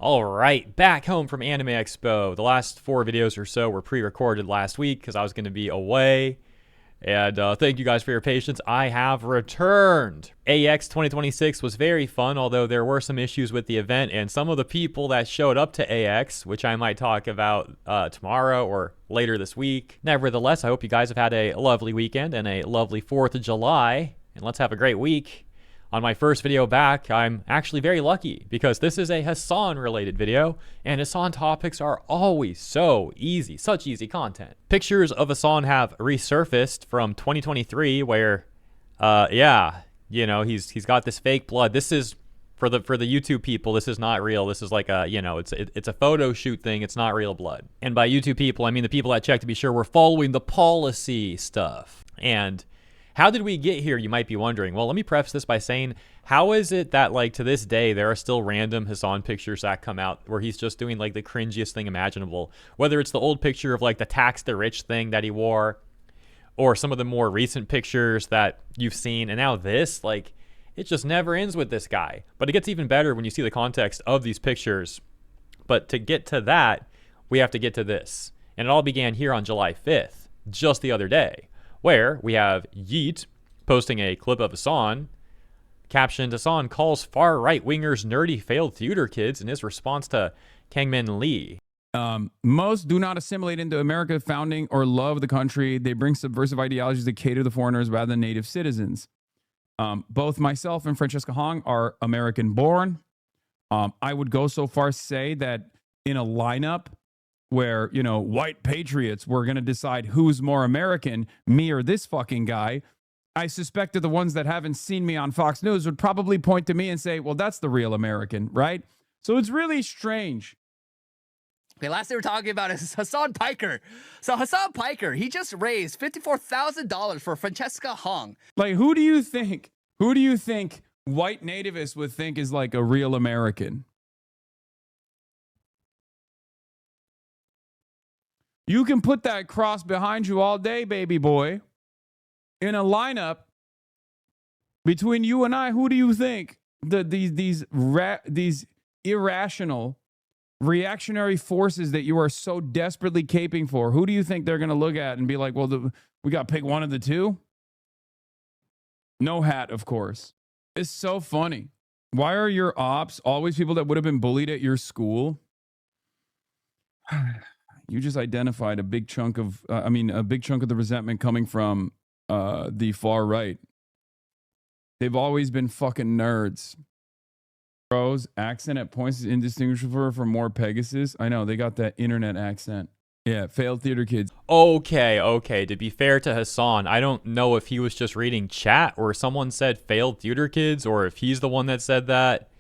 All right, back home from Anime Expo. The last 4 videos or so were pre-recorded last week because I was going to be away. And thank you guys for your patience. I have returned. AX 2026 was very fun, although there were some issues with the event and some of the people that showed up to AX, which I might talk about tomorrow or later this week. Nevertheless, I hope you guys have had a lovely weekend and a lovely 4th of July. And let's have a great week. On my first video back, I'm actually very lucky because this is a Hasan related video, and Hasan topics are always so easy, such easy content. Pictures of Hasan have resurfaced from 2023 where, he's got this fake blood. This is, for the YouTube people, this is not real. This is like a, it's a photo shoot thing. It's not real blood. And by YouTube people, I mean the people that check to be sure we're following the policy stuff. And how did we get here, you might be wondering? Well, let me preface this by saying, how is it that, like, to this day, there are still random Hasan pictures that come out where he's just doing, like, the cringiest thing imaginable? Whether it's the old picture of, like, the tax the rich thing that he wore, or some of the more recent pictures that you've seen, and now this, like, it just never ends with this guy. But it gets even better when you see the context of these pictures. But to get to that, we have to get to this. And it all began here on July 5th, just the other day, where we have Yeet posting a clip of Hasan, captioned, Hasan calls far-right wingers nerdy failed theater kids in his response to Kangmin Lee. Most do not assimilate into America's founding or love the country. They bring subversive ideologies that cater to foreigners rather than native citizens. Both myself and Francesca Hong are American-born. I would go so far as to say that in a lineup where, white patriots were going to decide who's more American, me or this fucking guy, I suspect that the ones that haven't seen me on Fox News would probably point to me and say, well, that's the real American, right? So it's really strange. Okay, last thing we're talking about is Hasan Piker. So Hasan Piker, he just raised $54,000 for Francesca Hong. Like, who do you think white nativists would think is like a real American? You can put that cross behind you all day, baby boy. In a lineup between you and I, who do you think these irrational reactionary forces that you are so desperately caping for, who do you think they're going to look at and be like, well, we got to pick one of the two? No hat, of course. It's so funny. Why are your ops always people that would have been bullied at your school? You just identified a big chunk of, a big chunk of the resentment coming from the far right. They've always been fucking nerds. Bros, accent at points is indistinguishable from more Pegasus. I know, they got that internet accent. Yeah, failed theater kids. Okay. To be fair to Hasan, I don't know if he was just reading chat or someone said failed theater kids or if he's the one that said that.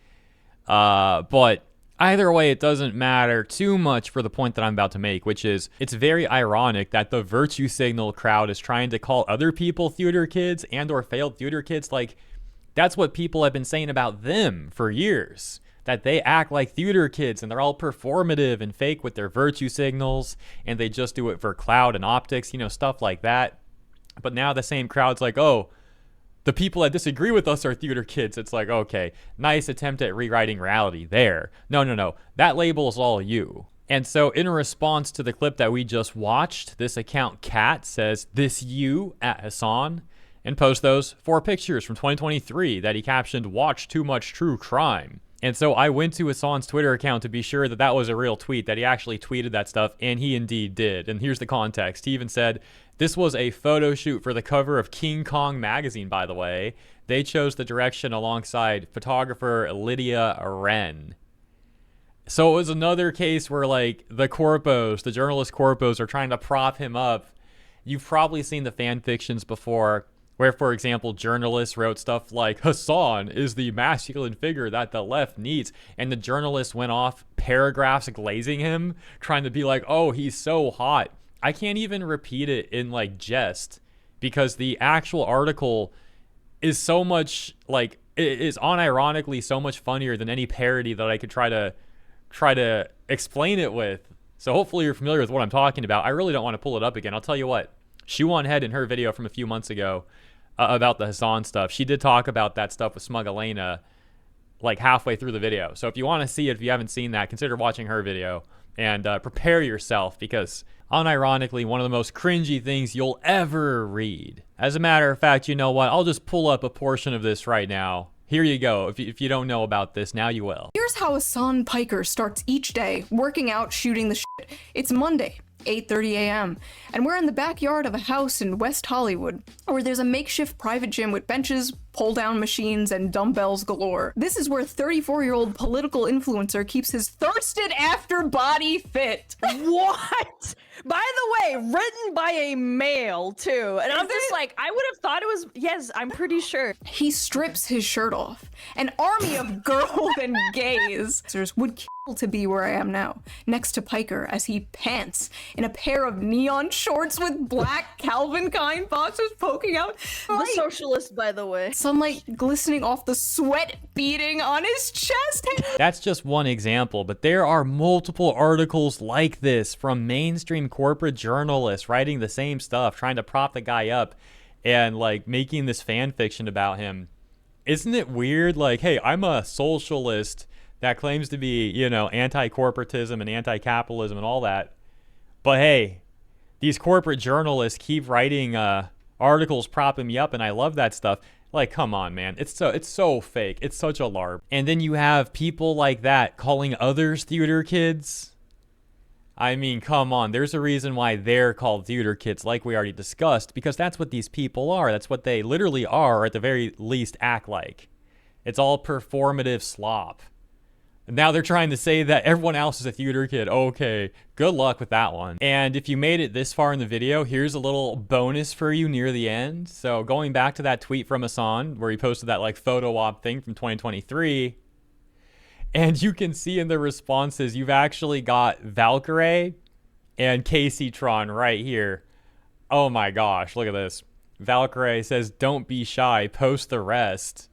But either way, it doesn't matter too much for the point that I'm about to make, which is it's very ironic that the virtue signal crowd is trying to call other people theater kids and or failed theater kids. Like, that's what people have been saying about them for years, that they act like theater kids and they're all performative and fake with their virtue signals and they just do it for clout and optics, stuff like that. But now the same crowd's like, oh, the people that disagree with us are theater kids. It's like, okay, nice attempt at rewriting reality there. No. That label is all you. And so in response to the clip that we just watched, this account Cat says, this you at Hasan, and post those 4 pictures from 2023 that he captioned, watch too much true crime. And so I went to Hasan's Twitter account to be sure that that was a real tweet, that he actually tweeted that stuff, and he indeed did. And here's the context. He even said, this was a photo shoot for the cover of King Kong magazine, by the way. They chose the direction alongside photographer Lydia Wren. So it was another case where, like, the corpos, the journalist corpos, are trying to prop him up. You've probably seen the fan fictions before, where, for example, journalists wrote stuff like, Hasan is the masculine figure that the left needs. And the journalist went off paragraphs glazing him, trying to be like, oh, he's so hot. I can't even repeat it in, like, jest, because the actual article is so much, like, it is unironically so much funnier than any parody that I could try to explain it with. So hopefully you're familiar with what I'm talking about. I really don't want to pull it up again. I'll tell you what. Shoe on Head in her video from a few months ago about the Hasan stuff, she did talk about that stuff with Smug Elena like halfway through the video. So if you want to see it, if you haven't seen that, consider watching her video and prepare yourself, because unironically, one of the most cringy things you'll ever read. As a matter of fact, you know what? I'll just pull up a portion of this right now. Here you go. If you don't know about this, now you will. Here's how Hasan Piker starts each day, working out, shooting the shit. It's Monday, 8:30 a.m., and we're in the backyard of a house in West Hollywood, where there's a makeshift private gym with benches, pull-down machines, and dumbbells galore. This is where 34-year-old political influencer keeps his thirsted-after body fit. What? By the way, written by a male, too. And I'm just like, I would have thought it was, yes, I'm pretty sure. He strips his shirt off. An army of girls and gays would kill to be where I am now, next to Piker as he pants in a pair of neon shorts with black Calvin Klein boxers poking out. The socialist, by the way. Sunlight glistening off the sweat beading on his chest. That's just one example, but there are multiple articles like this from mainstream corporate journalists writing the same stuff, trying to prop the guy up and like making this fan fiction about him. Isn't it weird? Like, hey, I'm a socialist that claims to be, you know, anti-corporatism and anti-capitalism and all that. But hey, these corporate journalists keep writing articles propping me up, and I love that stuff. Like, come on, man. It's so fake. It's such a LARP. And then you have people like that calling others theater kids. I mean, come on. There's a reason why they're called theater kids, like we already discussed, because that's what these people are. That's what they literally are, or at the very least act like. It's all performative slop. Now they're trying to say that everyone else is a theater kid. Okay, good luck with that one. And if you made it this far in the video, here's a little bonus for you near the end. So going back to that tweet from Hasan, where he posted that like photo op thing from 2023, and you can see in the responses, you've actually got Valkyrie and Casey Tron right here. Oh my gosh, look at this. Valkyrie says, "Don't be shy, post the rest."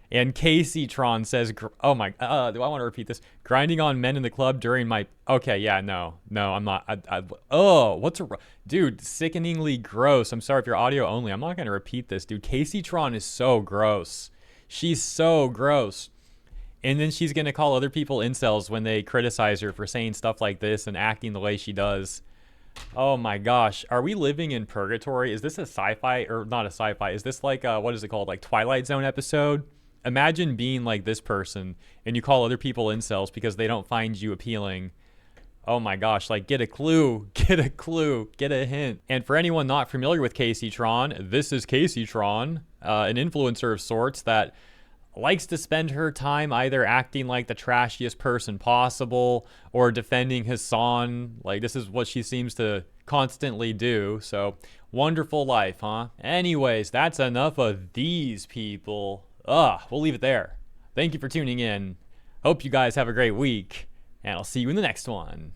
And Casey Tron says, oh my, do I want to repeat this? Grinding on men in the club during my, okay, yeah, no, I'm not, dude, sickeningly gross. I'm sorry if you're audio only. I'm not going to repeat this, dude. Casey Tron is so gross. She's so gross. And then she's going to call other people incels when they criticize her for saying stuff like this and acting the way she does. Oh my gosh. Are we living in purgatory? Is this a sci-fi, or not a sci-fi? Is this like, what is it called? Like Twilight Zone episode? Imagine being like this person and you call other people incels because they don't find you appealing. Oh my gosh, like get a clue, get a hint. And for anyone not familiar with Casey Tron, this is Casey Tron, an influencer of sorts that likes to spend her time either acting like the trashiest person possible or defending Hasan. Like this is what she seems to constantly do. So wonderful life, huh? Anyways, that's enough of these people. We'll leave it there. Thank you for tuning in. Hope you guys have a great week, and I'll see you in the next one.